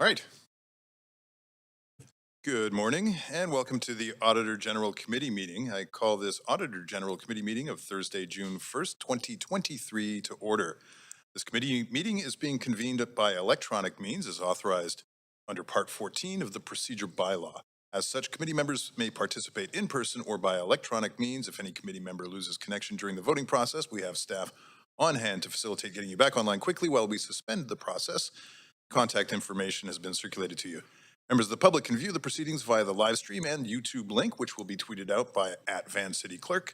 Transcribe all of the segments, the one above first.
All right. Good morning and welcome to the Auditor General Committee meeting. I call this Auditor General Committee meeting of Thursday, June 1st, 2023 to order. This committee meeting is being convened by electronic means as authorized under Part 14 of the Procedure Bylaw. As such, committee members may participate in person or by electronic means. If any committee member loses connection during the voting process, we have staff on hand to facilitate getting you back online quickly while we suspend the process. Contact information has been circulated to you. Members of the public can view the proceedings via the live stream and YouTube link, which will be tweeted out by @VanCityClerk.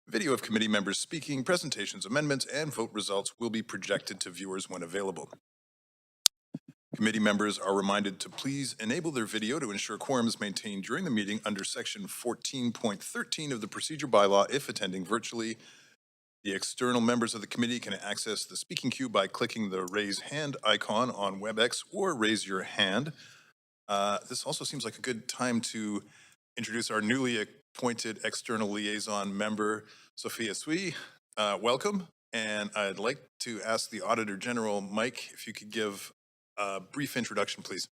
Video of committee members speaking, presentations, amendments, and vote results will be projected to viewers when available. Committee members are reminded to please enable their video to ensure quorum is maintained during the meeting under Section 14.13 of the Procedure Bylaw if attending virtually. The external members of the committee can access the speaking queue by clicking the raise hand icon on WebEx or raise your hand. This also seems like a good time to introduce our newly appointed external liaison member, Sophia Sui. Welcome. And I'd like to ask the Auditor General, Mike, if you could give a brief introduction, please.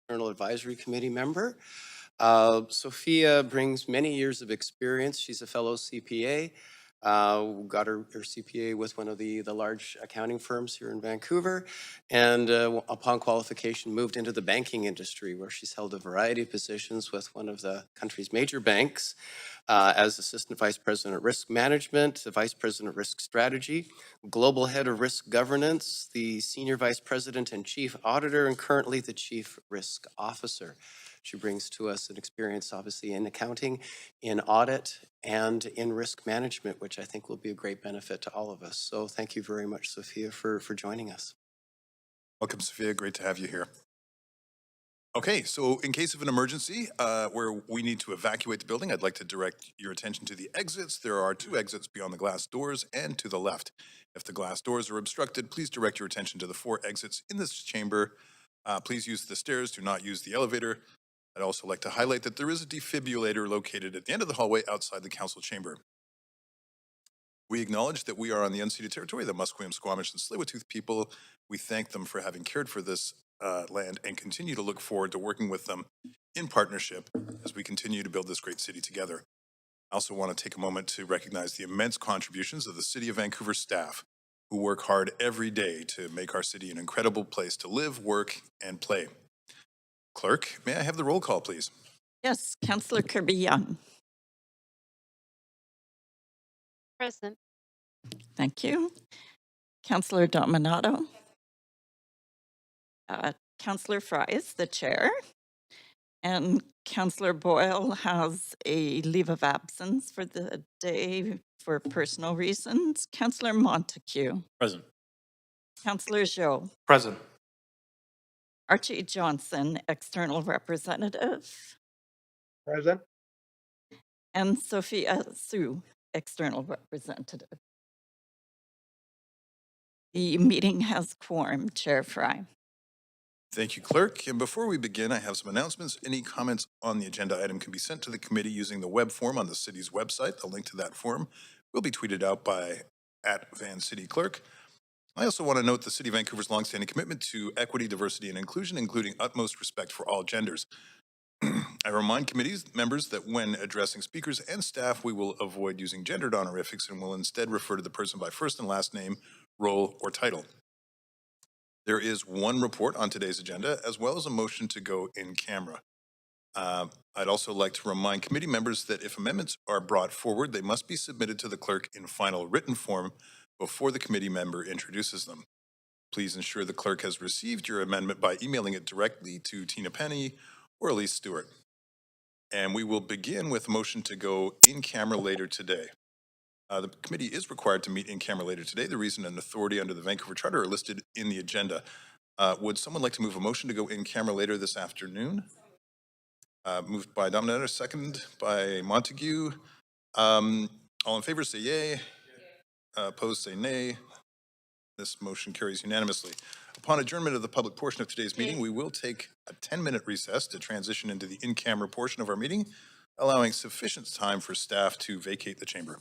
External Advisory Committee member. Sophia brings many years of experience. She's a fellow CPA. Got her CPA with one of the large accounting firms here in Vancouver, and upon qualification moved into the banking industry, where she's held a variety of positions with one of the country's major banks as Assistant Vice President of Risk Management, the Vice President of Risk Strategy, Global Head of Risk Governance, the Senior Vice President and Chief Auditor, and currently the Chief Risk Officer. She brings to us an experience, obviously, in accounting, in audit, and in risk management, which I think will be a great benefit to all of us. So thank you very much, Sophia, for joining us. Welcome, Sophia. Great to have you here. Okay, so in case of an emergency where we need to evacuate the building, I'd like to direct your attention to the exits. There are 2 exits beyond the glass doors and to the left. If the glass doors are obstructed, please direct your attention to the 4 exits in this chamber. Please use the stairs, do not use the elevator. I'd also like to highlight that there is a defibrillator located at the end of the hallway outside the council chamber. We acknowledge that we are on the unceded territory of the Musqueam, Squamish, and Tsleil-Waututh people. We thank them for having cared for this land and continue to look forward to working with them in partnership as we continue to build this great city together. I also want to take a moment to recognize the immense contributions of the City of Vancouver staff who work hard every day to make our city an incredible place to live, work, and play. Clerk, may I have the roll call, please? Yes, Councillor Kirby-Young. Present. Thank you. Councillor Dominato. Councillor Fry is the chair. And Councillor Boyle has a leave of absence for the day for personal reasons. Councillor Montague. Present. Councillor Joe. Present. Archie Johnson, external representative. Present. And Sophia Sue, external representative. The meeting has quorum, Chair Fry. Thank you, Clerk. And before we begin, I have some announcements. Any comments on the agenda item can be sent to the committee using the web form on the city's website. The link to that form will be tweeted out by @VanCityClerk. I also want to note the City of Vancouver's longstanding commitment to equity, diversity, and inclusion, including utmost respect for all genders. I remind committees members that when addressing speakers and staff, we will avoid using gendered honorifics and will instead refer to the person by first and last name, role, or title. There is one report on today's agenda, as well as a motion to go in camera. I'd also like to remind committee members that if amendments are brought forward, they must be submitted to the clerk in final written form before the committee member introduces them. Please ensure the clerk has received your amendment by emailing it directly to Tina Penny or Elise Stewart. And we will begin with a motion to go in camera later today. The committee is required to meet in camera later today. The reason and authority under the Vancouver Charter are listed in the agenda. Would someone like to move a motion to go in camera later this afternoon? Moved by Dominator, second by Montague. All in favor say yay. Opposed say nay. This motion carries unanimously. Upon adjournment of the public portion of today's meeting, we will take a 10-minute recess to transition into the in-camera portion of our meeting, allowing sufficient time for staff to vacate the chamber.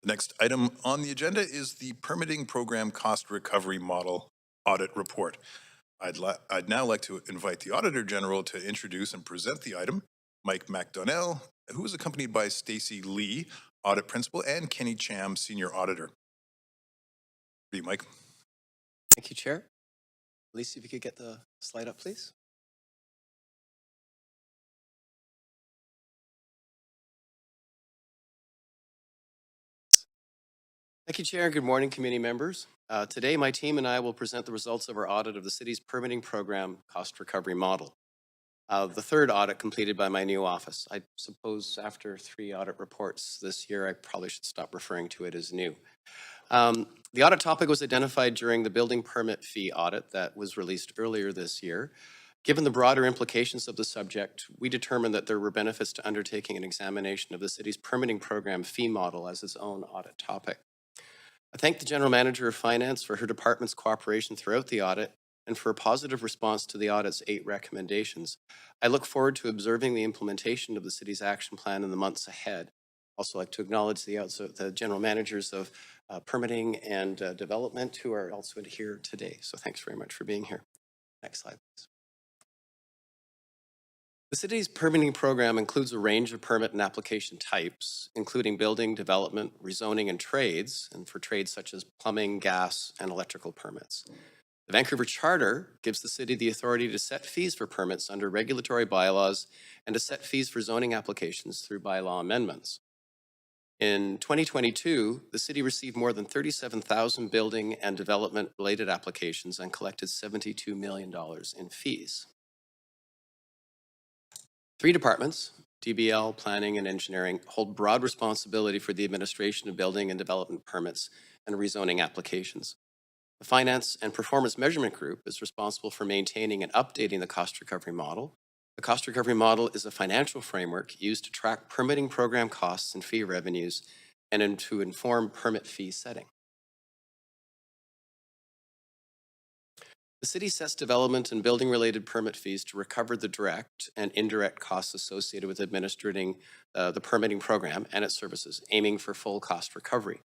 The next item on the agenda is the Permitting Program Cost Recovery Model Audit Report. I'd now like to invite the Auditor General to introduce and present the item, Mike McDonnell, who is accompanied by Stacy Lee, Audit Principal, and Kenny Cham, Senior Auditor. For you, Mike. Thank you, Chair. Lisa, if you could get the slide up, please. Thank you, Chair. Good morning, committee members. Today, my team and I will present the results of our audit of the city's permitting program cost recovery model. The third audit completed by my new office. I suppose after 3 audit reports this year, I probably should stop referring to it as new. The audit topic was identified during the building permit fee audit that was released earlier this year. Given the broader implications of the subject, we determined that there were benefits to undertaking an examination of the city's permitting program fee model as its own audit topic. I thank the General Manager of Finance for her department's cooperation throughout the audit and for a positive response to the audit's 8 recommendations. I look forward to observing the implementation of the city's action plan in the months ahead. Also like to acknowledge the general managers of permitting and development who are also here today. So thanks very much for being here. Next slide, please. The city's permitting program includes a range of permit and application types, including building, development, rezoning, and trades, and for trades such as plumbing, gas, and electrical permits. The Vancouver Charter gives the city the authority to set fees for permits under regulatory bylaws and to set fees for zoning applications through bylaw amendments. In 2022, the city received more than 37,000 building and development-related applications and collected $72 million in fees. 3 departments, DBL, Planning, and Engineering, hold broad responsibility for the administration of building and development permits and rezoning applications. The Finance and Performance Measurement Group is responsible for maintaining and updating the cost recovery model. The cost recovery model is a financial framework used to track permitting program costs and fee revenues and to inform permit fee setting. The city sets development and building-related permit fees to recover the direct and indirect costs associated with administering the permitting program and its services, aiming for full cost recovery.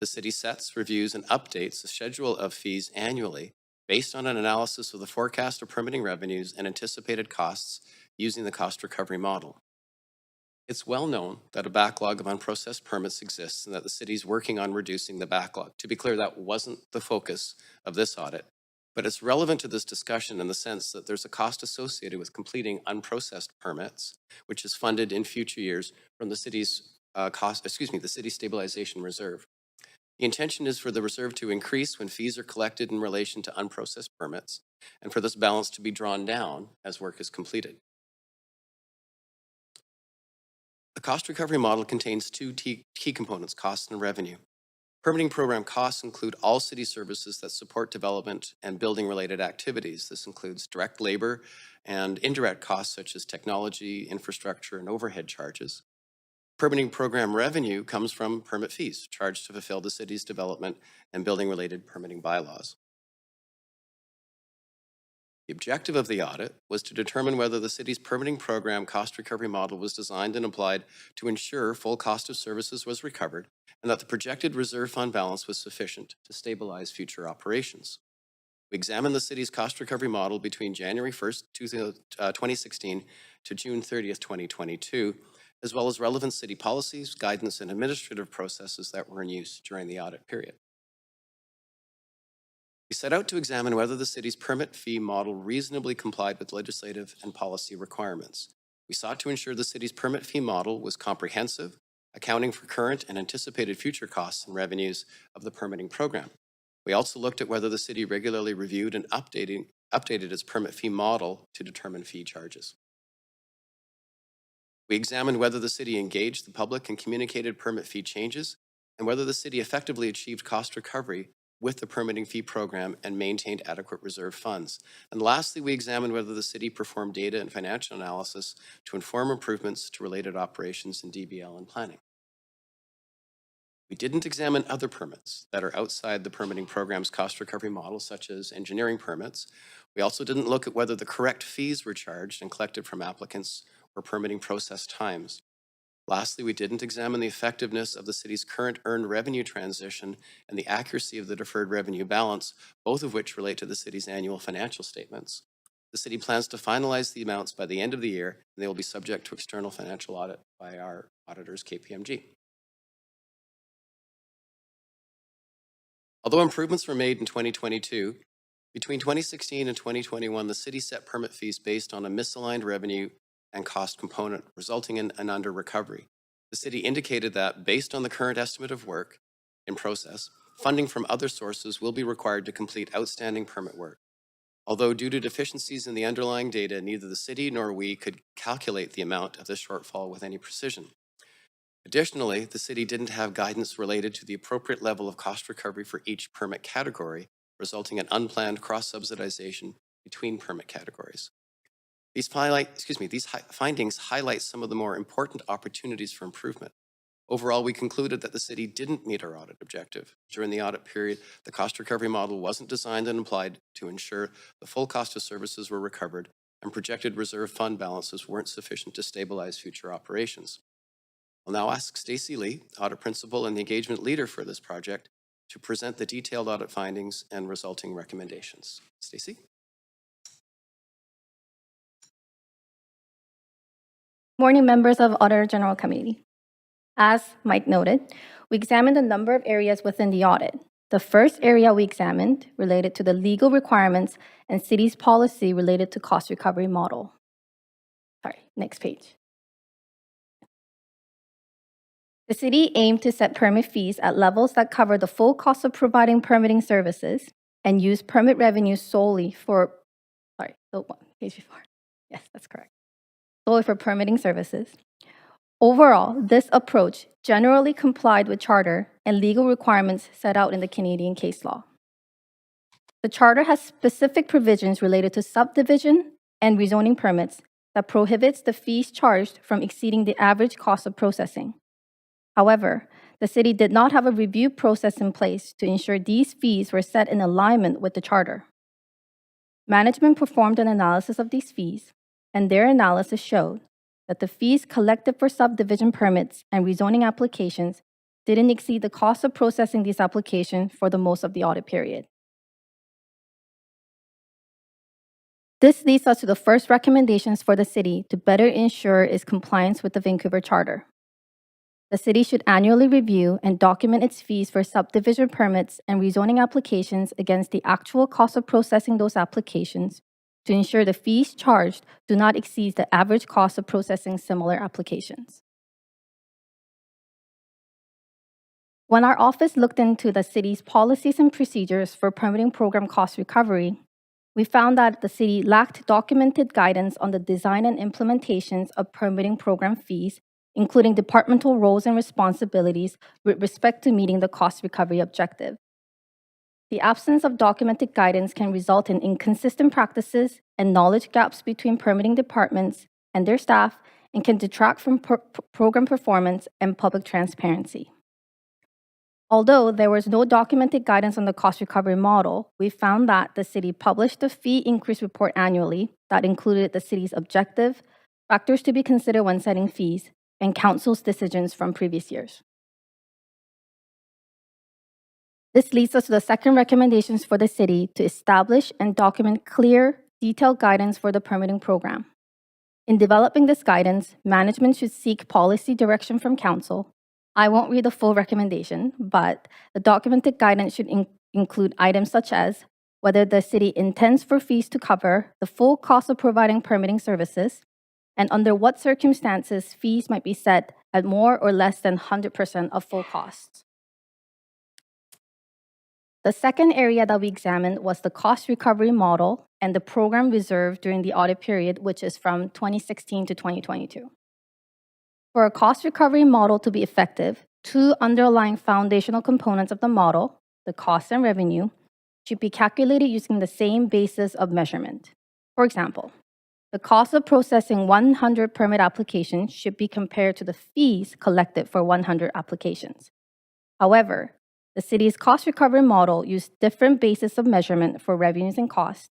The city sets, reviews, and updates the schedule of fees annually based on an analysis of the forecast of permitting revenues and anticipated costs using the cost recovery model. It's well known that a backlog of unprocessed permits exists and that the city is working on reducing the backlog. To be clear, that wasn't the focus of this audit, but it's relevant to this discussion in the sense that there's a cost associated with completing unprocessed permits, which is funded in future years from the city's the city stabilization reserve. The intention is for the reserve to increase when fees are collected in relation to unprocessed permits, and for this balance to be drawn down as work is completed. The cost recovery model contains 2 key components, cost and revenue. Permitting program costs include all city services that support development and building-related activities. This includes direct labor and indirect costs such as technology, infrastructure, and overhead charges. Permitting program revenue comes from permit fees charged to fulfill the city's development and building-related permitting bylaws. The objective of the audit was to determine whether the city's permitting program cost recovery model was designed and applied to ensure full cost of services was recovered and that the projected reserve fund balance was sufficient to stabilize future operations. We examined the city's cost recovery model between January 1st, 2016 to June 30th, 2022, as well as relevant city policies, guidance, and administrative processes that were in use during the audit period. We set out to examine whether the city's permit fee model reasonably complied with legislative and policy requirements. We sought to ensure the city's permit fee model was comprehensive, accounting for current and anticipated future costs and revenues of the permitting program. We also looked at whether the city regularly reviewed and updated its permit fee model to determine fee charges. We examined whether the city engaged the public and communicated permit fee changes, and whether the city effectively achieved cost recovery with the permitting fee program and maintained adequate reserve funds. And lastly, we examined whether the city performed data and financial analysis to inform improvements to related operations in DBL and planning. We didn't examine other permits that are outside the permitting program's cost recovery model, such as engineering permits. We also didn't look at whether the correct fees were charged and collected from applicants or permitting process times. Lastly, we didn't examine the effectiveness of the city's current earned revenue transition and the accuracy of the deferred revenue balance, both of which relate to the city's annual financial statements. The city plans to finalize the amounts by the end of the year, and they will be subject to external financial audit by our auditors, KPMG. Although improvements were made in 2022, between 2016 and 2021, the city set permit fees based on a misaligned revenue and cost component, resulting in an under recovery. The city indicated that, based on the current estimate of work in process, funding from other sources will be required to complete outstanding permit work. Although due to deficiencies in the underlying data, neither the city nor we could calculate the amount of the shortfall with any precision. Additionally, the city didn't have guidance related to the appropriate level of cost recovery for each permit category, resulting in unplanned cross-subsidization between permit categories. These findings highlight some of the more important opportunities for improvement. Overall, we concluded that the city didn't meet our audit objective. During the audit period, the cost recovery model wasn't designed and applied to ensure the full cost of services were recovered, and projected reserve fund balances weren't sufficient to stabilize future operations. I'll now ask Stacey Lee, audit principal and the engagement leader for this project, to present the detailed audit findings and resulting recommendations. Stacey? Morning, members of Auditor General Committee. As Mike noted, we examined a number of areas within the audit. The first area we examined related to the legal requirements and city's policy related to cost recovery model. Sorry, next page. The city aimed to set permit fees at levels that cover the full cost of providing permitting services and use permit revenue solely for, sorry, the one page before. Yes, that's correct. Solely for permitting services. Overall, this approach generally complied with charter and legal requirements set out in the Canadian case law. The charter has specific provisions related to subdivision and rezoning permits that prohibits the fees charged from exceeding the average cost of processing. However, the city did not have a review process in place to ensure these fees were set in alignment with the charter. Management performed an analysis of these fees, and their analysis showed that the fees collected for subdivision permits and rezoning applications didn't exceed the cost of processing these applications for the most of the audit period. This leads us to the first recommendations for the city to better ensure its compliance with the Vancouver Charter. The city should annually review and document its fees for subdivision permits and rezoning applications against the actual cost of processing those applications to ensure the fees charged do not exceed the average cost of processing similar applications. When our office looked into the city's policies and procedures for permitting program cost recovery, we found that the city lacked documented guidance on the design and implementations of permitting program fees, including departmental roles and responsibilities with respect to meeting the cost recovery objective. The absence of documented guidance can result in inconsistent practices and knowledge gaps between permitting departments and their staff, and can detract from program performance and public transparency. Although there was no documented guidance on the cost recovery model, we found that the city published a fee increase report annually that included the city's objective, factors to be considered when setting fees, and council's decisions from previous years. This leads us to the second recommendations for the city to establish and document clear, detailed guidance for the permitting program. In developing this guidance, management should seek policy direction from council. I won't read the full recommendation, but the documented guidance should include items such as whether the city intends for fees to cover the full cost of providing permitting services, and under what circumstances fees might be set at more or less than 100% of full costs. The second area that we examined was the cost recovery model and the program reserve during the audit period, which is from 2016 to 2022. For a cost recovery model to be effective, two underlying foundational components of the model, the cost and revenue, should be calculated using the same basis of measurement. For example, the cost of processing 100 permit applications should be compared to the fees collected for 100 applications. However, the city's cost recovery model used different bases of measurement for revenues and costs.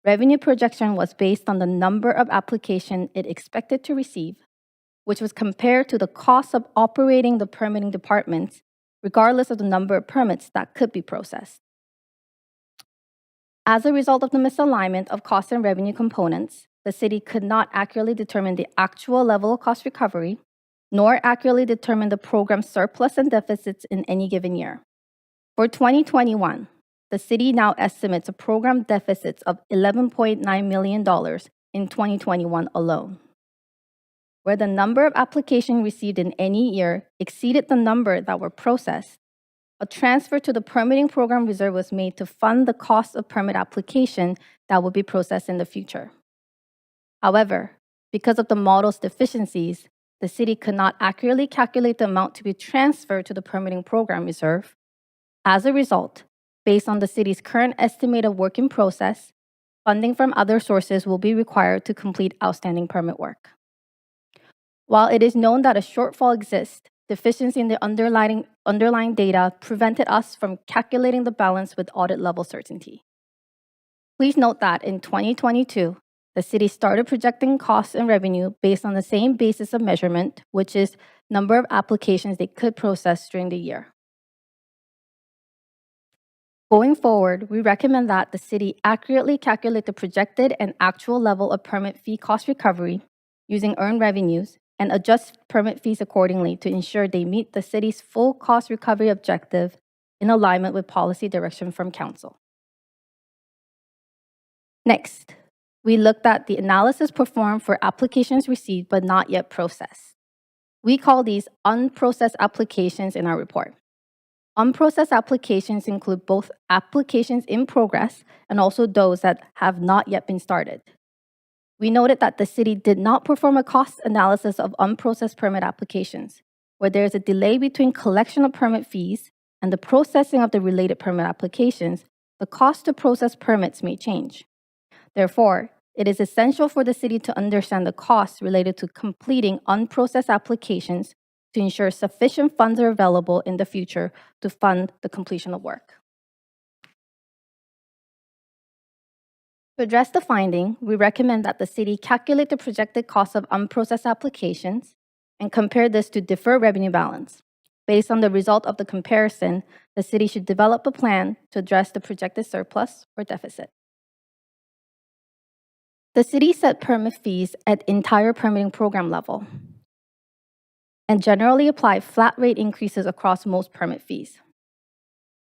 Revenue projection was based on the number of applications it expected to receive, which was compared to the cost of operating the permitting departments, regardless of the number of permits that could be processed. As a result of the misalignment of cost and revenue components, the city could not accurately determine the actual level of cost recovery, nor accurately determine the program's surplus and deficits in any given year. For 2021, the city now estimates a program deficits of $11.9 million in 2021 alone. Where the number of applications received in any year exceeded the number that were processed, a transfer to the permitting program reserve was made to fund the cost of permit application that would be processed in the future. However, because of the model's deficiencies, the city could not accurately calculate the amount to be transferred to the permitting program reserve. As a result, based on the city's current estimated work in process, funding from other sources will be required to complete outstanding permit work. While it is known that a shortfall exists, deficiency in the underlying data prevented us from calculating the balance with audit-level certainty. Please note that in 2022, the city started projecting costs and revenue based on the same basis of measurement, which is number of applications they could process during the year. Going forward, we recommend that the city accurately calculate the projected and actual level of permit fee cost recovery using earned revenues and adjust permit fees accordingly to ensure they meet the city's full cost recovery objective in alignment with policy direction from Council. Next, we looked at the analysis performed for applications received but not yet processed. We call these unprocessed applications in our report. Unprocessed applications include both applications in progress and also those that have not yet been started. We noted that the city did not perform a cost analysis of unprocessed permit applications, where there is a delay between collection of permit fees and the processing of the related permit applications. The cost to process permits may change. Therefore, it is essential for the city to understand the costs related to completing unprocessed applications to ensure sufficient funds are available in the future to fund the completion of work. To address the finding, we recommend that the city calculate the projected cost of unprocessed applications and compare this to deferred revenue balance. Based on the result of the comparison, the city should develop a plan to address the projected surplus or deficit. The city set permit fees at entire permitting program level and generally apply flat rate increases across most permit fees.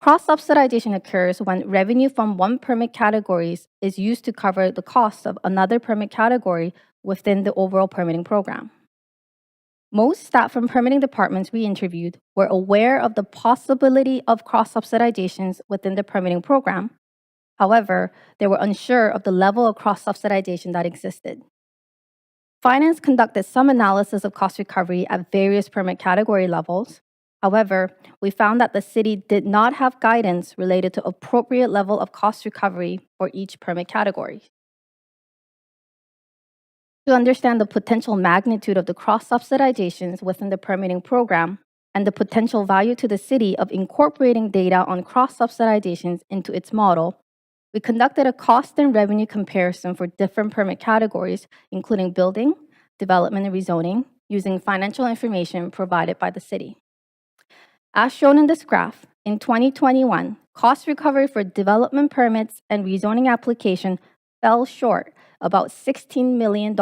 Cross-subsidization occurs when revenue from one permit category is used to cover the cost of another permit category within the overall permitting program. Most staff from permitting departments we interviewed were aware of the possibility of cross-subsidizations within the permitting program. However, they were unsure of the level of cross-subsidization that existed. Finance conducted some analysis of cost recovery at various permit category levels. However, we found that the city did not have guidance related to appropriate level of cost recovery for each permit category. To understand the potential magnitude of the cross-subsidizations within the permitting program and the potential value to the city of incorporating data on cross-subsidizations into its model, we conducted a cost and revenue comparison for different permit categories, including building, development, and rezoning, using financial information provided by the city. As shown in this graph, in 2021, cost recovery for development permits and rezoning application fell short about $16 million,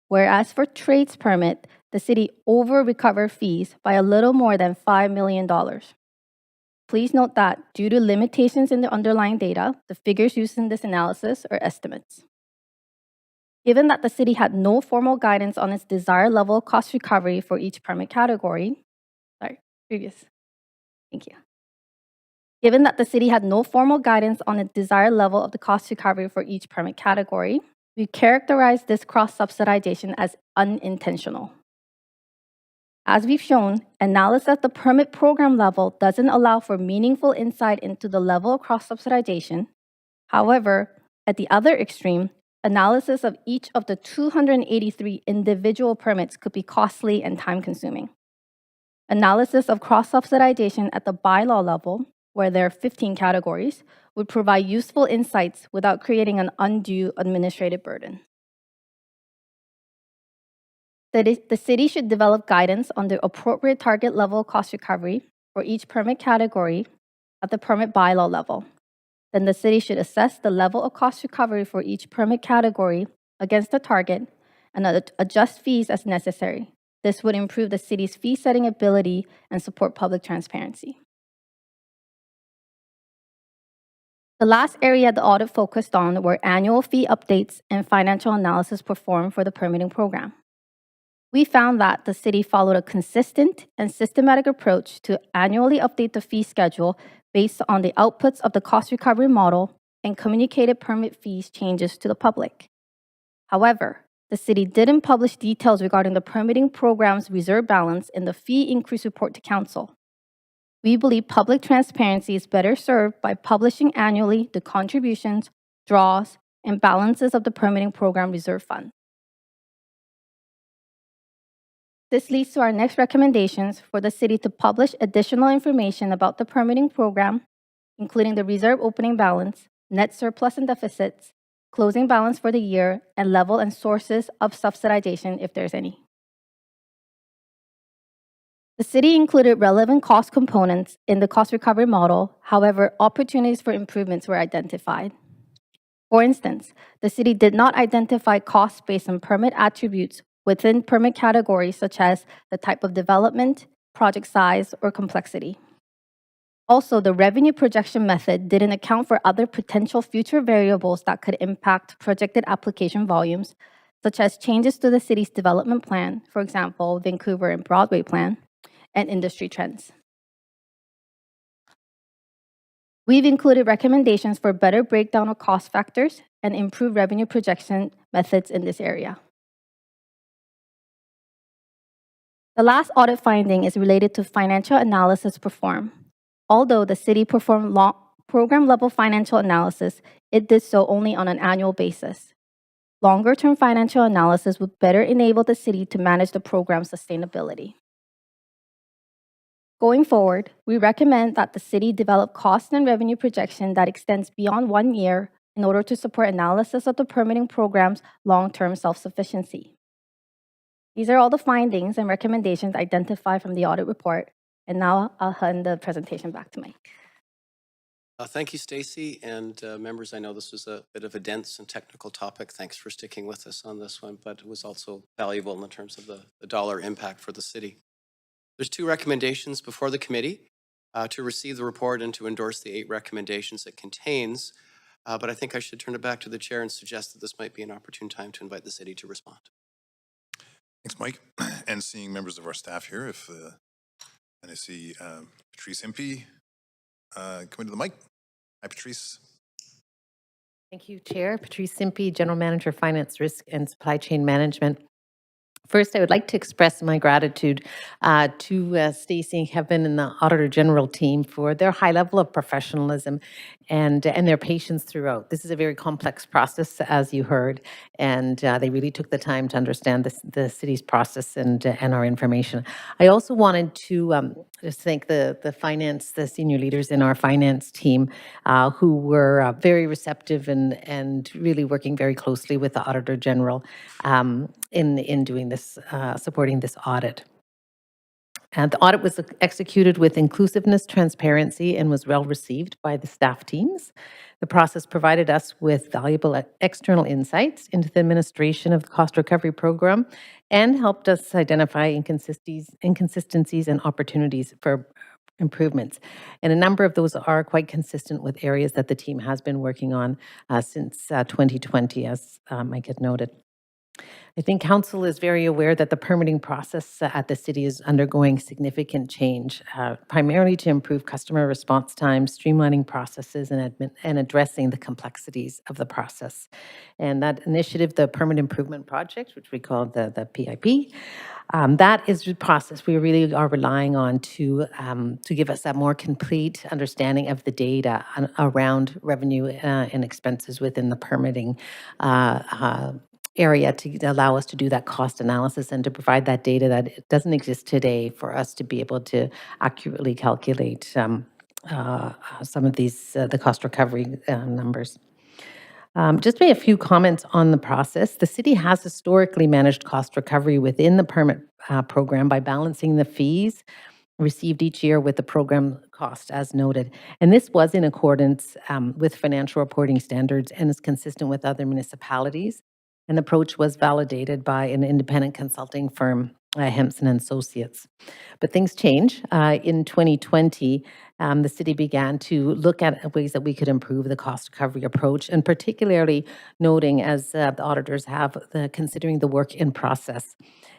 whereas for trades permit, the city over-recovered fees by a little more than $5 million. Please note that due to limitations in the underlying data, the figures used in this analysis are estimates. Given that the city had no formal guidance on its desired level of cost recovery for each permit category, Given that the city had no formal guidance on its desired level of the cost recovery for each permit category, we characterized this cross-subsidization as unintentional. As we've shown, analysis at the permit program level doesn't allow for meaningful insight into the level of cross-subsidization. However, at the other extreme, analysis of each of the 283 individual permits could be costly and time-consuming. Analysis of cross-subsidization at the bylaw level, where there are 15 categories, would provide useful insights without creating an undue administrative burden. The city should develop guidance on the appropriate target level of cost recovery for each permit category at the permit bylaw level. Then the city should assess the level of cost recovery for each permit category against the target and adjust fees as necessary. This would improve the city's fee-setting ability and support public transparency. The last area the audit focused on were annual fee updates and financial analysis performed for the permitting program. We found that the city followed a consistent and systematic approach to annually update the fee schedule based on the outputs of the cost recovery model and communicated permit fees changes to the public. However, the city didn't publish details regarding the permitting program's reserve balance in the fee increase report to council. We believe public transparency is better served by publishing annually the contributions, draws, and balances of the permitting program reserve fund. This leads to our next recommendations for the city to publish additional information about the permitting program, including the reserve opening balance, net surplus and deficits, closing balance for the year, and level and sources of subsidization if there's any. The city included relevant cost components in the cost recovery model. However, opportunities for improvements were identified. For instance, the city did not identify costs based on permit attributes within permit categories such as the type of development, project size, or complexity. Also, the revenue projection method didn't account for other potential future variables that could impact projected application volumes, such as changes to the city's development plan, for example, Vancouver and Broadway plan, and industry trends. We've included recommendations for better breakdown of cost factors and improved revenue projection methods in this area. The last audit finding is related to financial analysis performed. Although the city performed program-level financial analysis, it did so only on an annual basis. Longer-term financial analysis would better enable the city to manage the program's sustainability. Going forward, we recommend that the city develop cost and revenue projection that extends beyond 1 year in order to support analysis of the permitting program's long-term self-sufficiency. These are all the findings and recommendations identified from the audit report. And now I'll hand the presentation back to Mike. Thank you, Stacy, and members. I know this was a bit of a dense and technical topic. Thanks for sticking with us on this one, but it was also valuable in terms of the dollar impact for the city. There's 2 recommendations before the committee to receive the report and to endorse the 8 recommendations it contains. But I think I should turn it back to the chair and suggest that this might be an opportune time to invite the city to respond. Thanks, Mike. And seeing members of our staff here, and I see Patrice Impey coming to the mic. Hi, Patrice. Thank you, Chair. Patrice Impey, General Manager, Finance, Risk, and Supply Chain Management. First, I would like to express my gratitude to Stacy and Kevin and the Auditor General team for their high level of professionalism and their patience throughout. This is a very complex process, as you heard, and they really took the time to understand the city's process and our information. I also wanted to just thank the senior leaders in our finance team who were very receptive and really working very closely with the Auditor General in doing this, supporting this audit. And the audit was executed with inclusiveness, transparency, and was well received by the staff teams. The process provided us with valuable external insights into the administration of the cost recovery program and helped us identify inconsistencies and opportunities for improvements. And a number of those are quite consistent with areas that the team has been working on since 2020, as Mike had noted. I think Council is very aware that the permitting process at the city is undergoing significant change, primarily to improve customer response times, streamlining processes, and addressing the complexities of the process. And that initiative, the Permit Improvement Project, which we call the PIP, that is the process we really are relying on to give us a more complete understanding of the data around revenue and expenses within the permitting area to allow us to do that cost analysis and to provide that data that doesn't exist today for us to be able to accurately calculate some of these, the cost recovery numbers. Just a few comments on the process. The city has historically managed cost recovery within the permit program by balancing the fees received each year with the program cost, as noted. And this was in accordance with financial reporting standards and is consistent with other municipalities. An approach was validated by an independent consulting firm, Hempson and Associates. But things change. In 2020, the city began to look at ways that we could improve the cost recovery approach, and particularly noting, as the auditors have, considering the work in process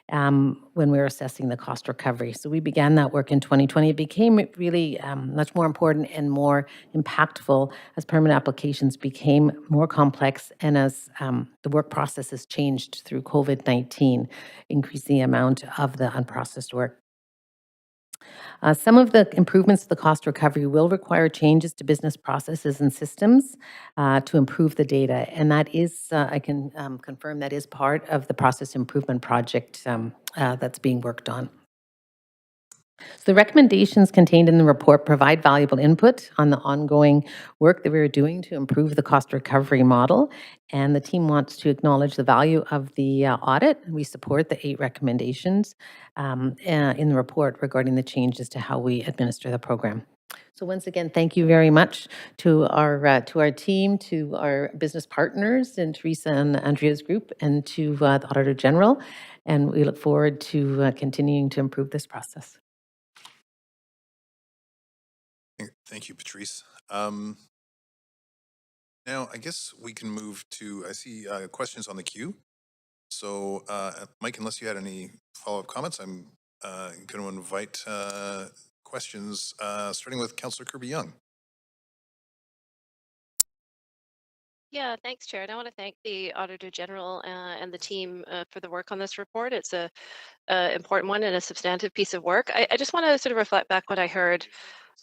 when we were assessing the cost recovery. So we began that work in 2020. It became really much more important and more impactful as permit applications became more complex and as the work processes changed through COVID-19, increasing the amount of the unprocessed work. Some of the improvements to the cost recovery will require changes to business processes and systems to improve the data. And that is, I can confirm, that is part of the process improvement project that's being worked on. So the recommendations contained in the report provide valuable input on the ongoing work that we're doing to improve the cost recovery model. And the team wants to acknowledge the value of the audit. We support the 8 recommendations in the report regarding the changes to how we administer the program. So once again, thank you very much to our team, to our business partners, and Teresa and Andrea's group, and to the Auditor General. And we look forward to continuing to improve this process. Thank you, Patrice. Now, I guess we can move to, I see questions on the queue. So, Mike, unless you had any follow-up comments, I'm going to invite questions, starting with Councillor Kirby-Young. Yeah, thanks, Chair. And I want to thank the Auditor General and the team for the work on this report. It's a important one and a substantive piece of work. I just want to sort of reflect back what I heard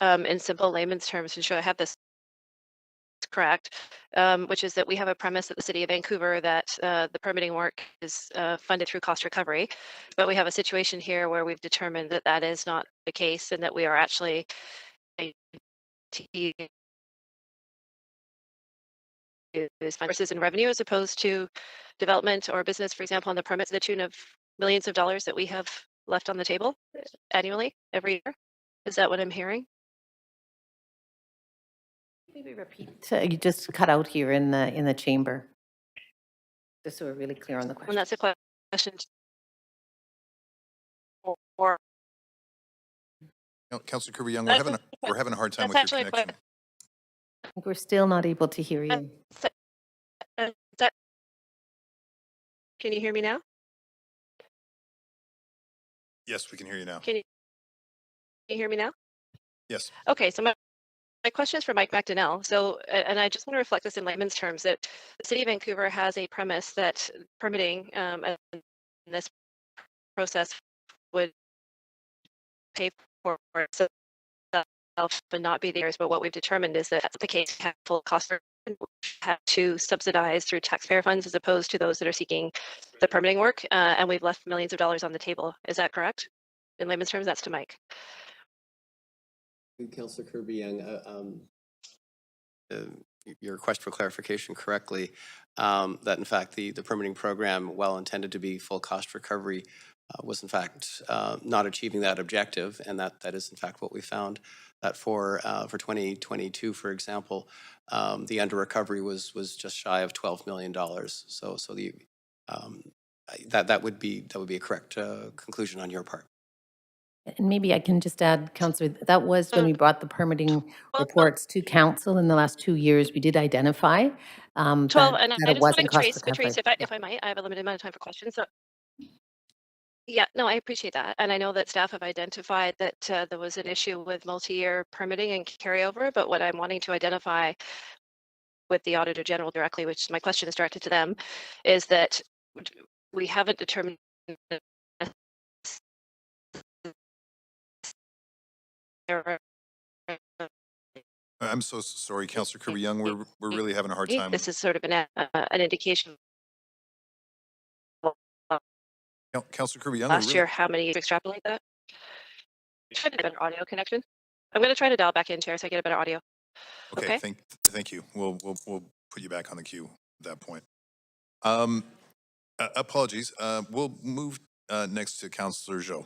in simple layman's terms to ensure I have this correct, which is that we have a premise at the City of Vancouver that the permitting work is funded through cost recovery, but we have a situation here where we've determined that that is not the case and that we are actually is versus in revenue as opposed to development or business, for example, on the permits to the tune of millions of dollars that we have left on the table annually every year. Is that what I'm hearing? Maybe repeat. You just cut out here in the chamber, just so we're really clear on the question. And that's a question. Or Councillor Kirby-Young, That's we're having a hard time that's with your actually a connection. I think we're still not able to hear you. Can you hear me now? Yes, we can hear you now. Can you hear me now? Yes. Okay, so my question is for Mike McDonnell. So, and I just want to reflect this in layman's terms, that the City of Vancouver has a premise that permitting and this process would pay for itself but not be theirs. But what we've determined is that that's the case. Have full cost have to subsidize through taxpayer funds as opposed to those that are seeking the permitting work, and we've left millions of dollars on the table. Is that correct? In layman's terms, that's to Mike. Councillor Kirby-Young, your request for clarification correctly, that in fact the permitting program, while intended to be full cost recovery, was in fact not achieving that objective, and that is in fact what we found. That for 2022, for example, the under recovery was just shy of $12 million. So the that would be a correct conclusion on your part. And maybe I can just add, Councillor, that was when we brought the permitting reports to council in the last 2 years. We did identify 12, that and I it just want wasn't to cost trace, recovery. Patrice, if I might, I have a limited amount of time for questions. So, yeah, no, I appreciate that. And I know that staff have identified that there was an issue with multi-year permitting and carryover, but what I'm wanting to identify with the Auditor General directly, which my question is directed to them, is that we haven't determined I'm so sorry, Councillor Kirby-Young. We're really having a hard time. this is sort of an indication Councillor Kirby-Young, last year how many extrapolate that. Try to get a better audio connection. I'm going to try to dial back in, Chair, so I get a better audio. Okay. Thank you. We'll put you back on the queue. at that point. Apologies. We'll move next to Councillor Zhou.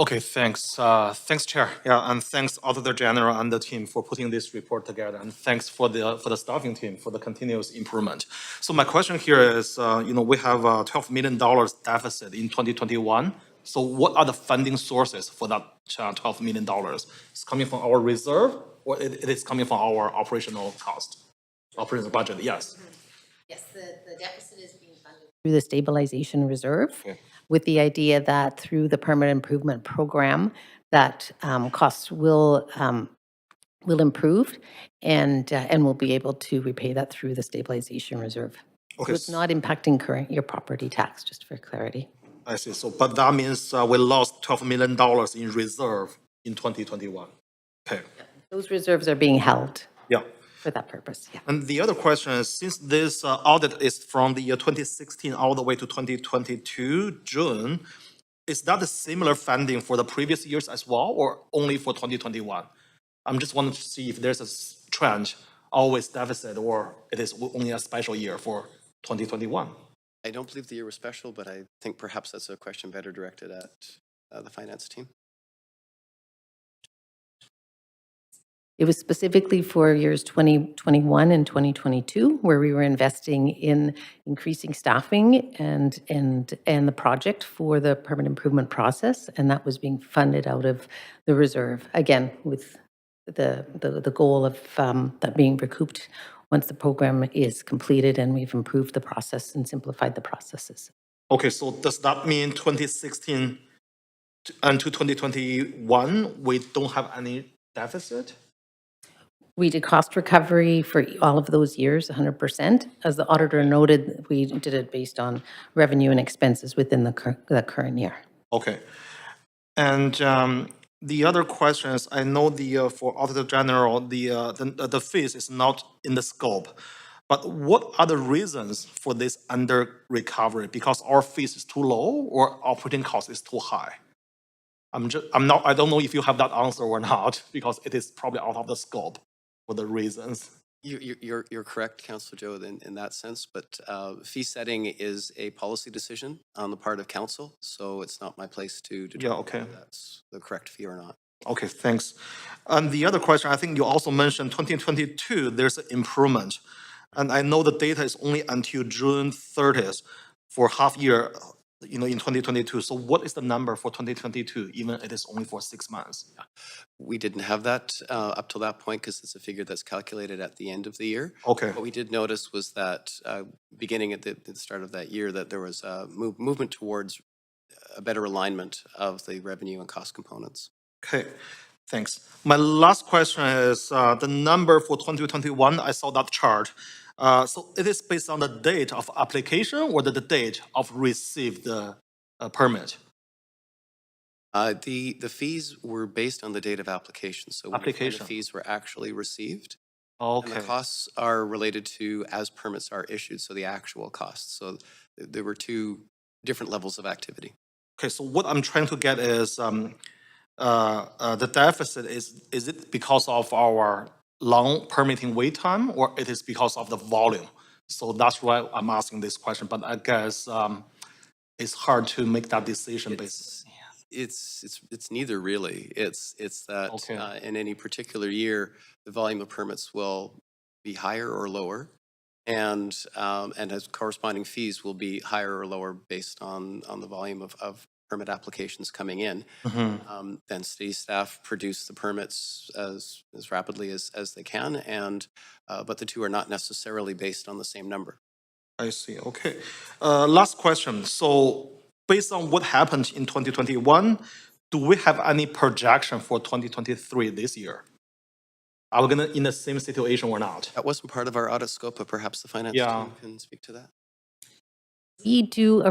Okay, thanks. Thanks, Chair. Yeah, and thanks Auditor General and the team for putting this report together, and thanks for the staffing team for the continuous improvement. So my question here is, we have a $12 million deficit in 2021. So what are the funding sources for that $12 million? It's coming from our reserve, or it is coming from our operational cost, operational budget? Yes. Yes, the deficit is being funded through the stabilization reserve, Okay. with the idea that through the permanent improvement program, that costs will improve, and we'll be able to repay that through the stabilization reserve. Okay. So it's not impacting current year property tax, just for clarity. I see. So, but that means we lost $12 million in reserve in 2021. Okay. Those reserves are being held Yeah. for that purpose, yeah. And the other question is, since this audit is from the year 2016 all the way to 2022 June, is that a similar funding for the previous years as well, or only for 2021? I'm just wanting to see if there's a trend, always deficit, or it is only a special year for 2021. I don't believe the year was special, but I think perhaps that's a question better directed at the finance team. It was specifically for years 2021 and 2022, where we were investing in increasing staffing and the project for the permanent improvement process, and that was being funded out of the reserve, again, with the goal of that being recouped once the program is completed and we've improved the process and simplified the processes. Okay, so does that mean 2016 and to 2021, we don't have any deficit? We did cost recovery for all of those years, 100%. As the auditor noted, we did it based on revenue and expenses within the current year. Okay. And the other question is, I know for Auditor General, the fees is not in the scope, but what are the reasons for this under recovery? Because our fees is too low or operating cost is too high? I don't know if you have that answer or not, because it is probably out of the scope for the reasons. You're correct, Councillor Zhou, in that sense, but fee setting is a policy decision on the part of council, so it's not my place to determine okay. whether that's the correct fee or not. Okay, thanks. And the other question, I think you also mentioned 2022, there's an improvement. And I know the data is only until June 30th for half year, in 2022. So what is the number for 2022, even it is only for 6 months? We didn't have that up till that point because it's a figure that's calculated at the end of the year. Okay. What we did notice was that beginning at the start of that year, that there was a movement towards a better alignment of the revenue and cost components. Okay, thanks. My last question is the number for 2021, I saw that chart. So it is based on the date of application or the date of received permit? The fees were based on the date of application. So when the fees were actually received. Okay. And the costs are related to as permits are issued, so the actual costs. So there were two different levels of activity. Okay, so what I'm trying to get is the deficit is it because of our long permitting wait time, or it is because of the volume? So that's why I'm asking this question, but I guess it's hard to make that decision based. It's neither really. It's that in any particular year, the volume of permits will be higher or lower, and as corresponding fees will be higher or lower based on the volume of permit applications coming in. Then city staff produce the permits as rapidly as they can, and but the two are not necessarily based on the same number. I see. Okay. Last question. So based on what happened in 2021, do we have any projection for 2023 this year? Are we gonna in the same situation or not? That wasn't part of our audit scope, but perhaps the finance team can speak to that. We do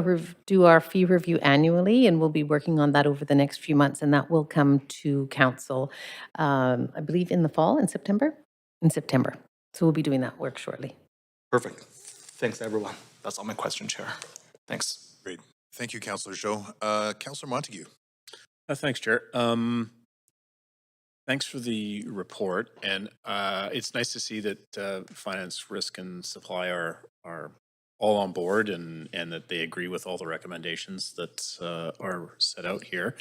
our fee review annually, and we'll be working on that over the next few months, and that will come to council, I believe in the fall, in September? In September. So we'll be doing that work shortly. Perfect. Thanks, everyone. That's all my question, Chair. Thanks. Great. Thank you, Councillor Zhou. Councillor Montague. Thanks, Chair. Thanks for the report, and it's nice to see that finance, risk, and supply are all on board, and that they agree with all the recommendations that are set out here.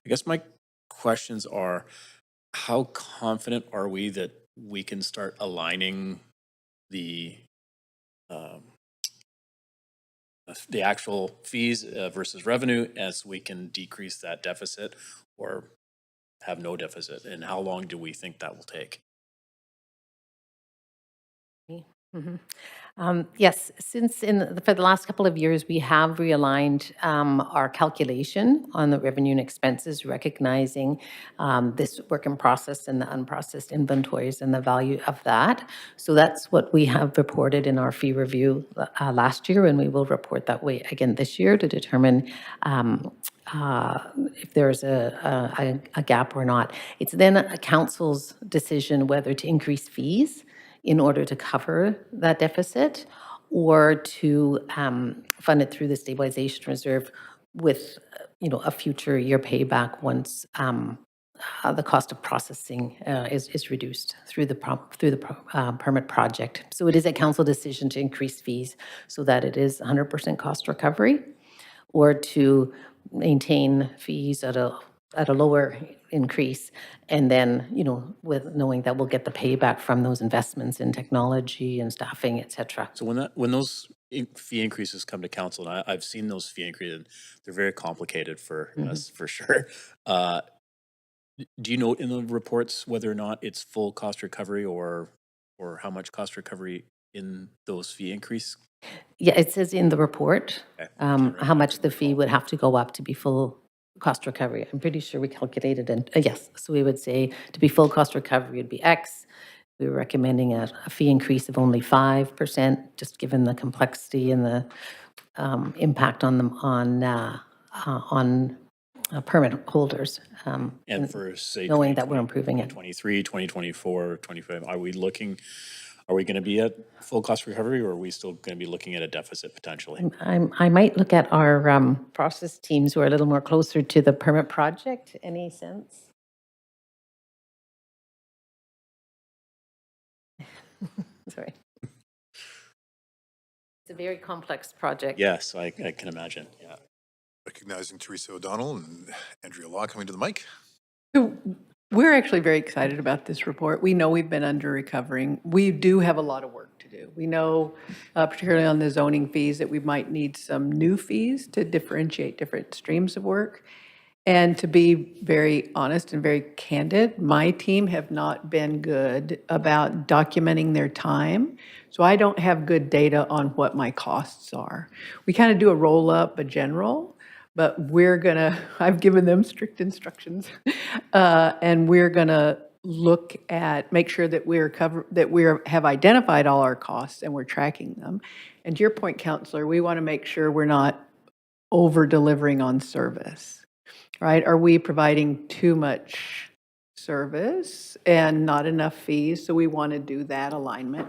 I guess my questions are: how confident are we that we can start aligning the um, the actual fees versus revenue as we can decrease that deficit or have no deficit? And how long do we think that will take? Mhm. Yes, since for the last couple of years, we have realigned our calculation on the revenue and expenses, recognizing this work in process and the unprocessed inventories and the value of that. So that's what we have reported in our fee review last year, and we will report that way again this year to determine if there's a gap or not. It's then a council's decision whether to increase fees in order to cover that deficit, or to fund it through the stabilization reserve with, a future year payback once the cost of processing is reduced through the permit project. So it is a council decision to increase fees so that it is 100% cost recovery, or to maintain fees at a lower increase, and then, with knowing that we'll get the payback from those investments in technology and staffing, et cetera. So when those fee increases come to council, and I've seen those fee increases, they're very complicated for us for sure. Do you know in the reports whether or not it's full cost recovery, or how much cost recovery in those fee increase? Yeah, it says in the report Okay, I can't how much remember the fee would have to go up to be full cost recovery. I'm pretty sure we calculated, and yes, so we would say to be full cost recovery would be X. We were recommending a fee increase of only 5%, just given the complexity and the impact on them on permit holders. And for, say, knowing that we're improving it. 2023, 2024, 25, are we going to be at full cost recovery, or are we still going to be looking at a deficit potentially? I might look at our process teams who are a little more closer to the permit project. Any sense? Sorry. It's a very complex project. Yes, I can imagine, yeah. Recognizing Teresa O'Donnell and Andrea Law coming to the mic. So we're actually very excited about this report. We know we've been under recovering. We do have a lot of work to do. We know, particularly on the zoning fees, that we might need some new fees to differentiate different streams of work. And to be very honest and very candid, my team have not been good about documenting their time. So I don't have good data on what my costs are. We kind of do a roll-up, a general, but I've given them strict instructions. And we're gonna look at, make sure that have identified all our costs and we're tracking them. And to your point, Counselor, we want to make sure we're not over-delivering on service. Right? Are we providing too much service and not enough fees? So we want to do that alignment.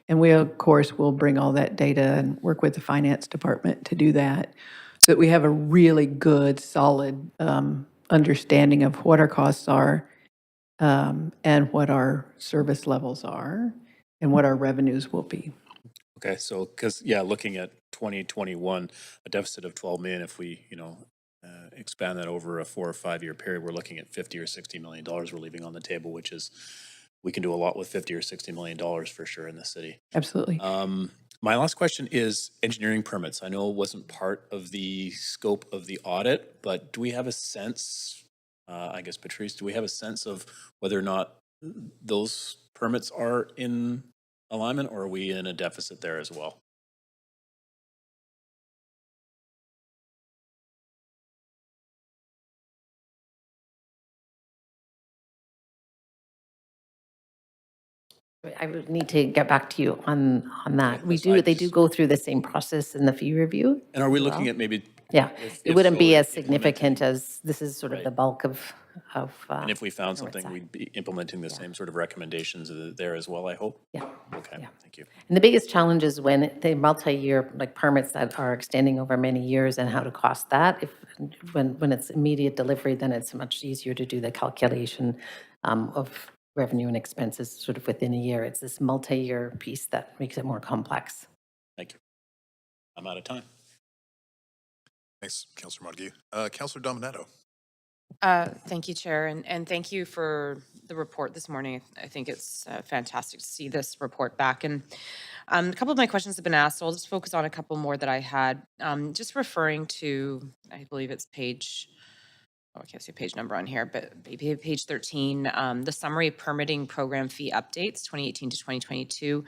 And we, of course, will bring all that data and work with the finance department to do that, so that we have a really good, solid understanding of what our costs are, and what our service levels are, and what our revenues will be. Okay, so, because, looking at 2021, a deficit of 12 million, if we, expand that over a 4 or 5 year period, we're looking at 50 or 60 million dollars we're leaving on the table, which is, we can do a lot with 50 or 60 million dollars for sure in the city. Absolutely. My last question is engineering permits. I know it wasn't part of the scope of the audit, but do we have a sense, I guess, Patrice, do we have a sense of whether or not those permits are in alignment, or are we in a deficit there as well? I would need to get back to you on that. Okay, so I They do just- go through the same process in the fee review. And are we as looking well. at maybe? Yeah, it if wouldn't so, be as implementing- significant as, this is sort of Right. the bulk of. And if we found North something, side. we'd be implementing the same sort of recommendations there as well, I hope? Yeah. Okay, Yeah. thank you. And the biggest challenge is when the multi-year, like permits that are extending over many years and how to cost that. When it's immediate delivery, then it's much easier to do the calculation of revenue and expenses sort of within a year. It's this multi-year piece that makes it more complex. Thank you. I'm out of time. Thanks, Councillor Montague. Councillor Dominato. Thank you, Chair, and thank you for the report this morning. I think it's fantastic to see this report back. And a couple of my questions have been asked, so I'll just focus on a couple more that I had. Just referring to, I believe it's page, I can't see a page number on here, but maybe page 13, the summary permitting program fee updates, 2018 to 2022.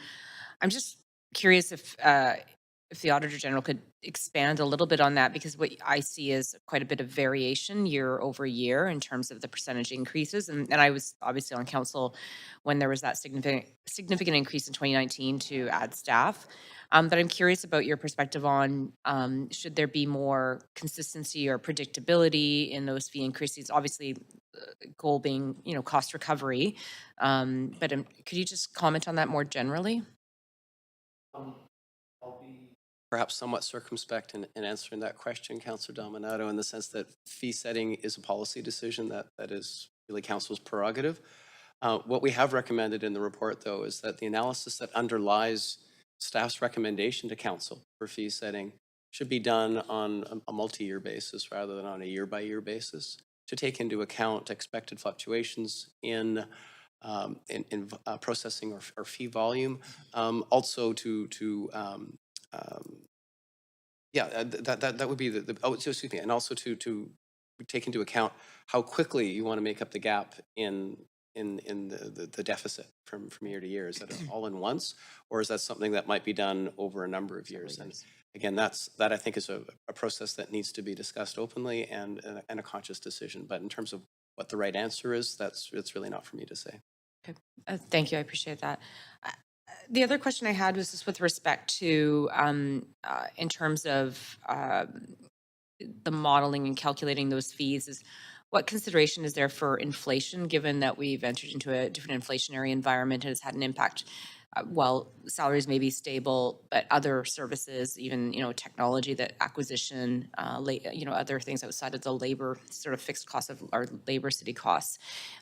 I'm just curious if the Auditor General could expand a little bit on that, because what I see is quite a bit of variation year over year in terms of the percentage increases. And I was obviously on council when there was that significant increase in 2019 to add staff. But I'm curious about your perspective on should there be more consistency or predictability in those fee increases? Obviously, goal being cost recovery. But could you just comment on that more generally? I'll be perhaps somewhat circumspect in answering that question, Councillor Dominato, in the sense that fee setting is a policy decision that is really council's prerogative. What we have recommended in the report, though, is that the analysis that underlies staff's recommendation to council for fee setting should be done on a multi-year basis rather than on a year-by-year basis, to take into account expected fluctuations in processing or fee volume, also that would be excuse me, and also to take into account how quickly you want to make up the gap in the deficit from year to year. Is that all in once, or is that something that might be done over a number of years? And again, that I think is a process that needs to be discussed openly and a conscious decision. But in terms of what the right answer is, it's really not for me to say. Okay. Thank you. I appreciate that. The other question I had was just with respect to, in terms of the modeling and calculating those fees, is what consideration is there for inflation, given that we've entered into a different inflationary environment and has had an impact? While salaries may be stable, but other services, even technology, that acquisition, other things outside of the labor sort of fixed cost of our labor city costs,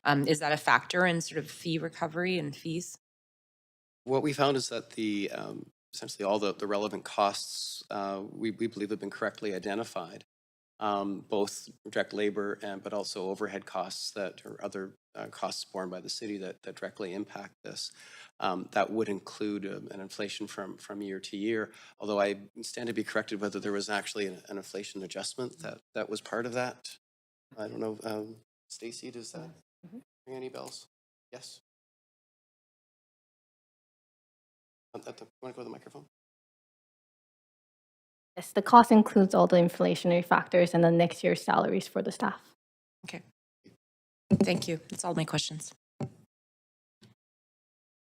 is that a factor in sort of fee recovery and fees? What we found is that the essentially all the relevant costs we believe have been correctly identified, both direct labor but also overhead costs or other costs borne by the city that directly impact this. That would include an inflation from year to year, although I stand to be corrected whether there was actually an inflation adjustment that was part of that. I don't know. Stacey, does that ring any bells? Yes. Want to go to the microphone? Yes, the cost includes all the inflationary factors and the next year's salaries for the staff. Okay. Thank you. That's all my questions.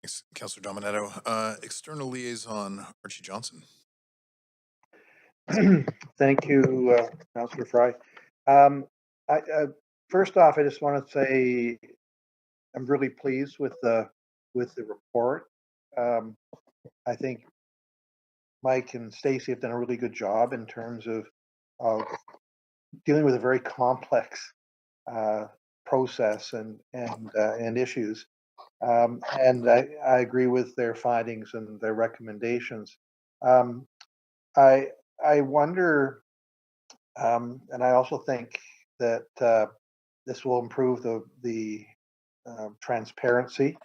Thanks, Councillor Dominato. External liaison, Archie Johnson. Thank you, Councillor Fry. First off, I just want to say I'm really pleased with the report. I think Mike and Stacey have done a really good job in terms of dealing with a very complex process and issues. And I agree with their findings and their recommendations. I wonder, and I also think that this will improve the transparency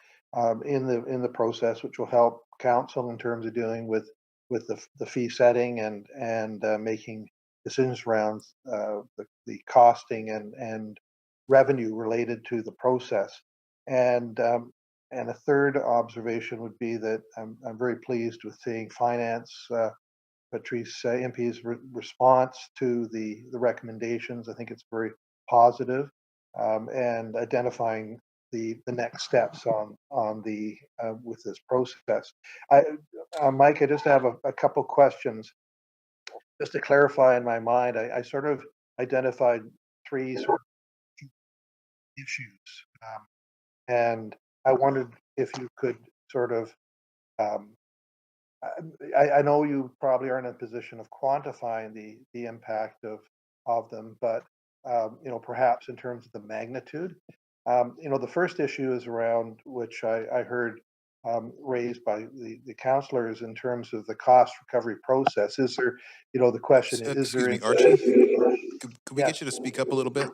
in the process, which will help council in terms of dealing with the fee setting and making decisions around the costing and revenue related to the process. And a third observation would be that I'm very pleased with seeing finance. Patrice MP's response to the recommendations. I think it's very positive, and identifying the next steps on the with this process. I, Mike, I just have a couple questions just to clarify in my mind. I sort of identified three sort of issues, and I wondered if you could sort of um, I know you probably aren't in a position of quantifying the impact of them, but perhaps in terms of the magnitude. The first issue is around which I heard raised by the counselors in terms of the cost recovery process. Is there, the question is Excuse there? me, Archie, could we Yes. get you to speak up a little bit?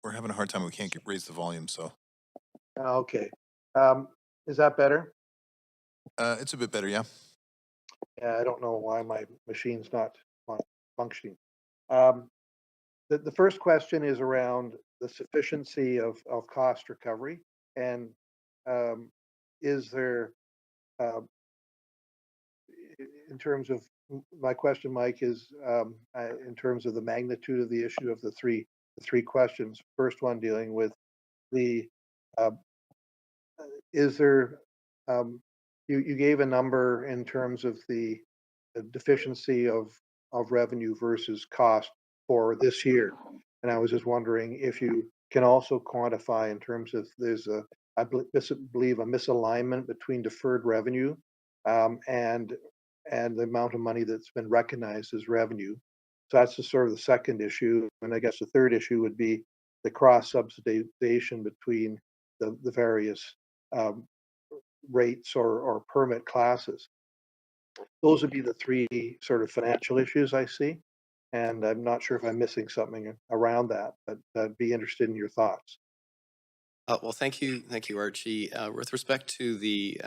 We're having a hard time. We can't raise the volume, so. Okay. Is that better? It's a bit better, yeah. Yeah, I don't know why my machine's not functioning. Um, the first question is around the sufficiency of cost recovery. And is there, uh, in terms of, my question, Mike, is in terms of the magnitude of the issue of the three questions. First one dealing with the, uh, is there, you gave a number in terms of the deficiency of revenue versus cost for this year. And I was just wondering if you can also quantify in terms of I believe a misalignment between deferred revenue and the amount of money that's been recognized as revenue. So that's the sort of the second issue. And I guess the third issue would be the cross subsidization between the various um, rates or permit classes. Those would be the three sort of financial issues I see. And I'm not sure if I'm missing something around that, but I'd be interested in your thoughts. Well, thank you, Archie. With respect to the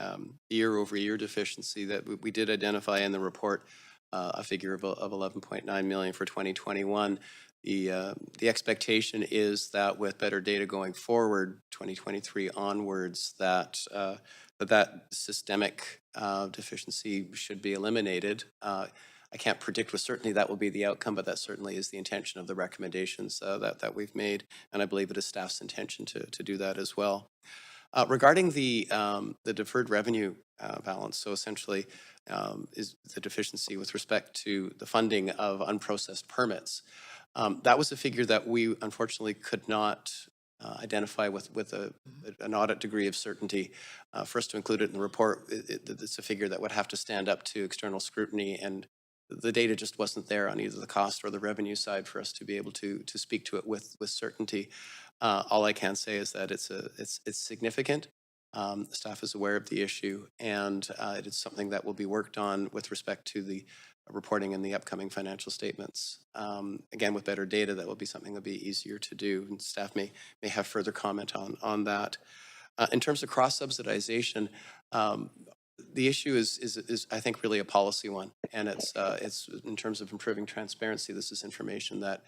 year-over-year deficiency that we did identify in the report, a figure of 11.9 million for 2021. The expectation is that with better data going forward, 2023 onwards, that systemic deficiency should be eliminated. I can't predict with certainty that will be the outcome, but that certainly is the intention of the recommendations that we've made, and I believe it is staff's intention to do that as well. Regarding the deferred revenue balance, so essentially is the deficiency with respect to the funding of unprocessed permits. That was a figure that we unfortunately could not identify with an audit degree of certainty. For us to include it in the report, it's a figure that would have to stand up to external scrutiny, and the data just wasn't there on either the cost or the revenue side for us to be able to speak to it with certainty. All I can say is that it's significant. The staff is aware of the issue, and it is something that will be worked on with respect to the reporting in the upcoming financial statements. Again, with better data, that will be something that will be easier to do, and staff may have further comment on that. In terms of cross-subsidization, the issue is I think really a policy one, and it's in terms of improving transparency. This is information that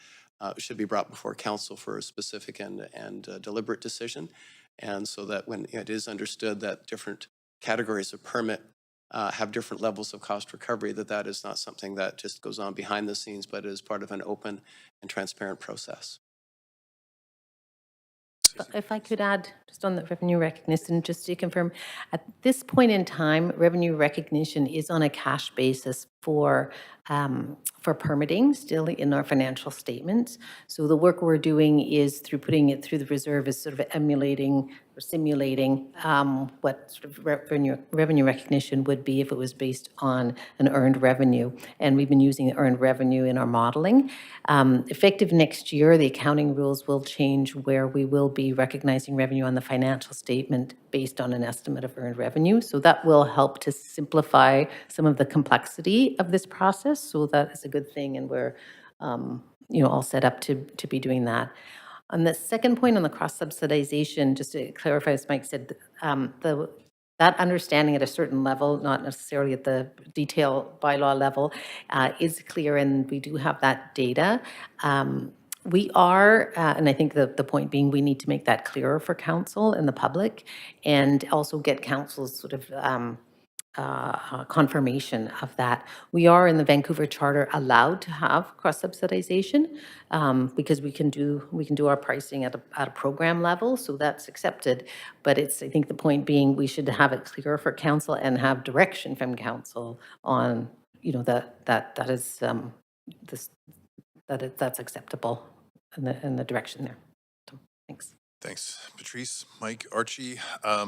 should be brought before council for a specific and deliberate decision, and so that when it is understood that different categories of permit have different levels of cost recovery, that is not something that just goes on behind the scenes, but is part of an open and transparent process. If I could add, just on the revenue recognition, just to confirm, at this point in time, revenue recognition is on a cash basis for permitting, still in our financial statements. So the work we're doing is through putting it through the reserve is sort of emulating or simulating what sort of revenue recognition would be if it was based on an earned revenue. And we've been using earned revenue in our modeling. Effective next year, the accounting rules will change where we will be recognizing revenue on the financial statement based on an estimate of earned revenue. So that will help to simplify some of the complexity of this process. So that is a good thing, and we're all set up to be doing that. On the second point on the cross-subsidization, just to clarify, as Mike said, that understanding at a certain level, not necessarily at the detail bylaw level, is clear, and we do have that data. We are, and I think the point being, we need to make that clearer for council and the public, and also get council's sort of confirmation of that. We are in the Vancouver Charter allowed to have cross subsidization because we can do our pricing at a program level, so that's accepted. But it's, I think the point being, we should have it clear for council and have direction from council on, you know, that is this that's acceptable in the direction there. So, thanks. Thanks, Patrice, Mike, Archie. I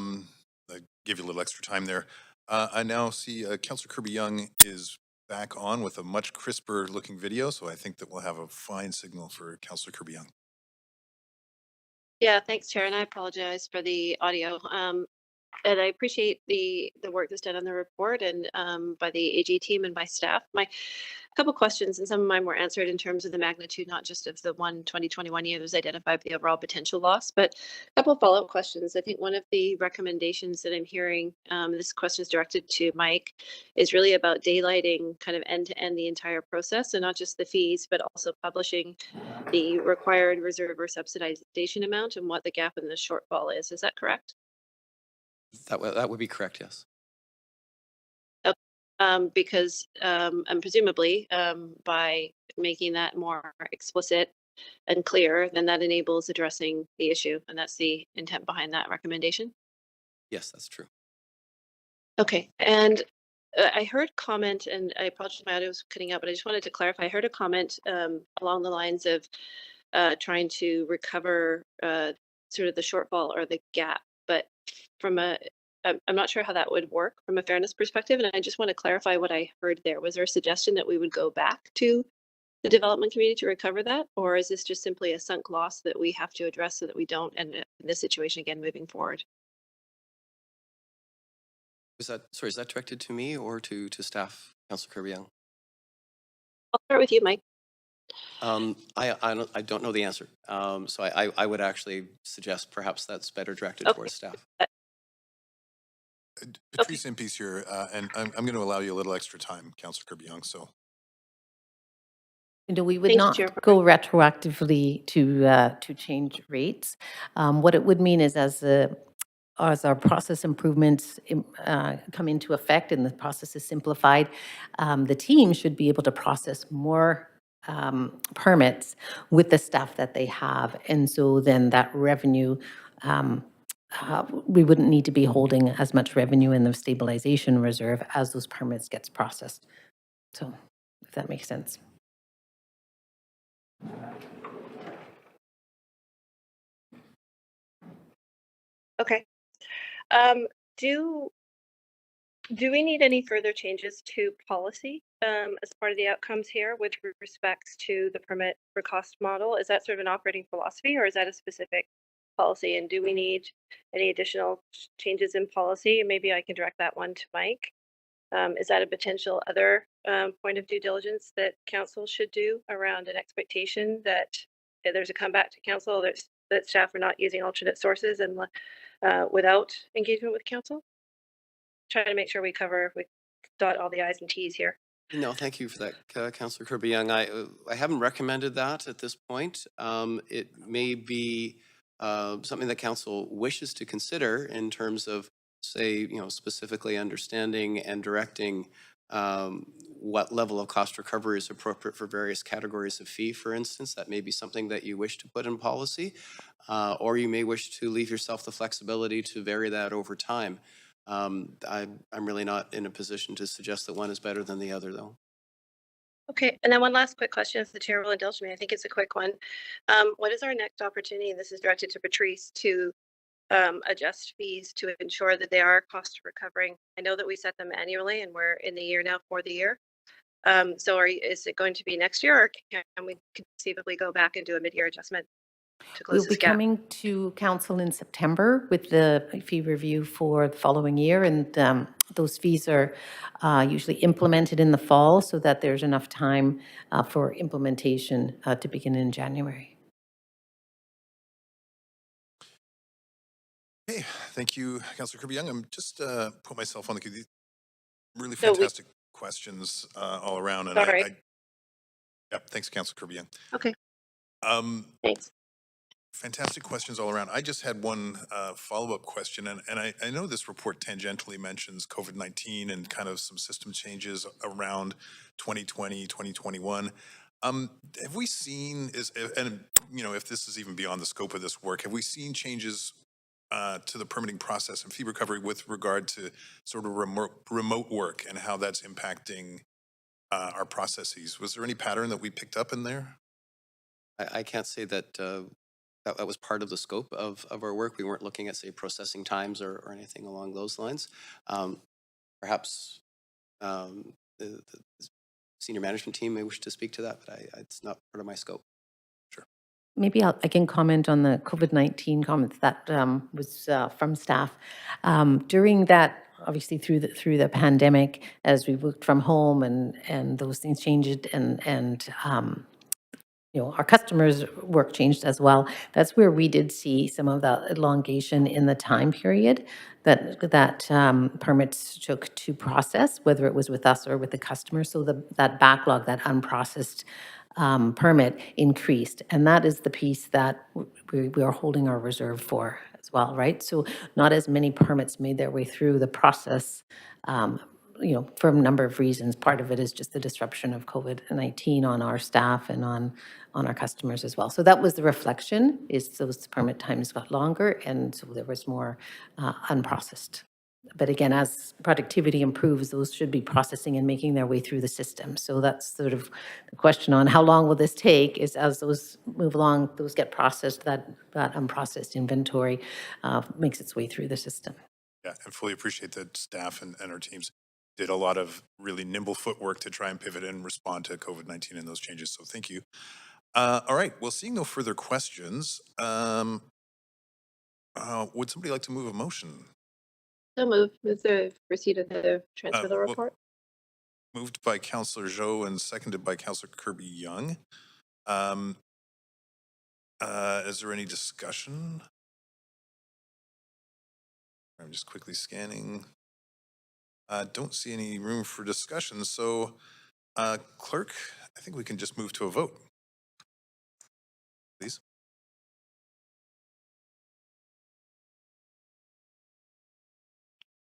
gave you a little extra time there. I now see Councillor Kirby-Young is back on with a much crisper looking video, so I think that we'll have a fine signal for Councillor Kirby-Young. Yeah, thanks, Chair, and I apologize for the audio. And I appreciate the work that's done on the report and by the AG team and by staff. My couple questions, and some of mine were answered in terms of the magnitude, not just of the 2021 year that was identified, the overall potential loss, but a couple of follow-up questions. I think one of the recommendations that I'm hearing, this question is directed to Mike, is really about daylighting kind of end-to-end the entire process, and not just the fees, but also publishing the required reserve or subsidization amount and what the gap and the shortfall is. Is that correct? That would be correct, yes. Because and presumably by making that more explicit and clear, then that enables addressing the issue, and that's the intent behind that recommendation. Yes, that's true. Okay, and I heard comment, and I apologize, my audio was cutting out, but I just wanted to clarify. I heard a comment along the lines of trying to recover sort of the shortfall or the gap, but from I'm not sure how that would work from a fairness perspective, and I just want to clarify what I heard there. Was there a suggestion that we would go back to the development committee to recover that, or is this just simply a sunk loss that we have to address so that we don't end up in this situation again moving forward? Is that directed to me or to staff, Councillor Kirby-Young? I'll start with you, Mike. I don't know the answer. So I would actually suggest perhaps that's better directed towards staff. Patrice Impies here, and I'm going to allow you a little extra time, Councillor Kirby-Young. So, You know, we would Thank you, not Chair. go retroactively to change rates. What it would mean is as our process improvements come into effect and the process is simplified, the team should be able to process more permits with the staff that they have. And so then that revenue, we wouldn't need to be holding as much revenue in the stabilization reserve as those permits gets processed. So if that makes sense. Okay. Do we need any further changes to policy as part of the outcomes here with respects to the permit for cost model? Is that sort of an operating philosophy, or is that a specific policy? And do we need any additional changes in policy? And maybe I can direct that one to Mike. Is that a potential other point of due diligence that council should do around an expectation that there's a comeback to council, that staff are not using alternate sources and without engagement with council? Try to make sure we dot all the I's and T's here. No, thank you for that, Councillor Kirby-Young. I haven't recommended that at this point. It may be something that council wishes to consider in terms of, say, specifically understanding and directing what level of cost recovery is appropriate for various categories of fee, for instance. That may be something that you wish to put in policy, or you may wish to leave yourself the flexibility to vary that over time. I'm really not in a position to suggest that one is better than the other, though. Okay, and then one last quick question, if the chair will indulge me. I think it's a quick one. What is our next opportunity, and this is directed to Patrice, to adjust fees to ensure that they are cost recovering? I know that we set them annually, and we're in the year now for the year. So is it going to be next year, or can we conceivably go back and do a mid-year adjustment to close We'll be this gap? coming to council in September with the fee review for the following year, and those fees are usually implemented in the fall so that there's enough time for implementation to begin in January. hey, thank you, Councillor Kirby-Young. I'm just put myself on the queue. Really fantastic questions all around. And Sorry. yeah, thanks, Councillor Kirby-Young. Okay. Thanks. Fantastic questions all around. I just had one follow-up question, and I know this report tangentially mentions COVID-19 and kind of some system changes around 2020, 2021. Have we seen, and you know, if this is even beyond the scope of this work, have we seen changes to the permitting process and fee recovery with regard to sort of remote work and how that's impacting our processes? Was there any pattern that we picked up in there? I can't say that, that was part of the scope of our work. We weren't looking at, say, processing times or anything along those lines. Perhaps the senior management team may wish to speak to that, but it's not part of my scope. Maybe I can comment on the COVID-19 comments that was from staff. During that, obviously through the pandemic, as we worked from home and those things changed and you know, our customers' work changed as well. That's where we did see some of that elongation in the time period that permits took to process, whether it was with us or with the customer. So that backlog, that unprocessed permit increased, and that is the piece that we are holding our reserve for as well, right? So not as many permits made their way through the process. You know, for a number of reasons. Part of it is just the disruption of COVID-19 on our staff and on our customers as well. So that was the reflection, is those permit times got longer, and so there was more unprocessed. But again, as productivity improves, those should be processing and making their way through the system. So that's sort of the question on how long will this take, is as those move along, those get processed, that unprocessed inventory makes its way through the system. Yeah, and fully appreciate that staff and our teams did a lot of really nimble footwork to try and pivot and respond to COVID-19 and those changes. So thank you. All right, well, seeing no further questions, would somebody like to move a motion? So move the receipt of the transfer of the Well, report. moved by Councillor Zhou and seconded by Councillor Kirby-Young. Is there any discussion? I'm just quickly scanning. Don't see any room for discussion. So, clerk, I think we can just move to a vote. Please.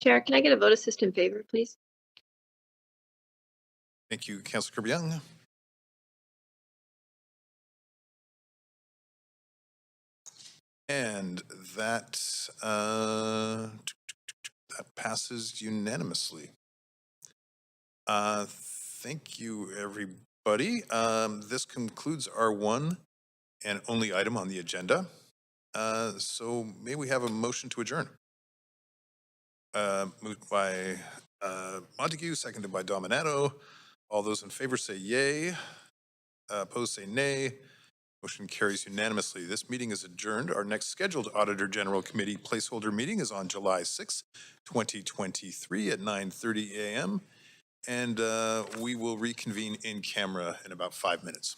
Chair, can I get a vote assist in favor, please? Thank you, Councillor Kirby-Young. And that that passes unanimously. Thank you, everybody. This concludes our one and only item on the agenda. So may we have a motion to adjourn? Moved by Montague, seconded by Dominato. All those in favor say yay. Opposed say nay. Motion carries unanimously. This meeting is adjourned. Our next scheduled Auditor General Committee placeholder meeting is on July 6, 2023 at 9:30 a.m. And we will reconvene in camera in about 5 minutes.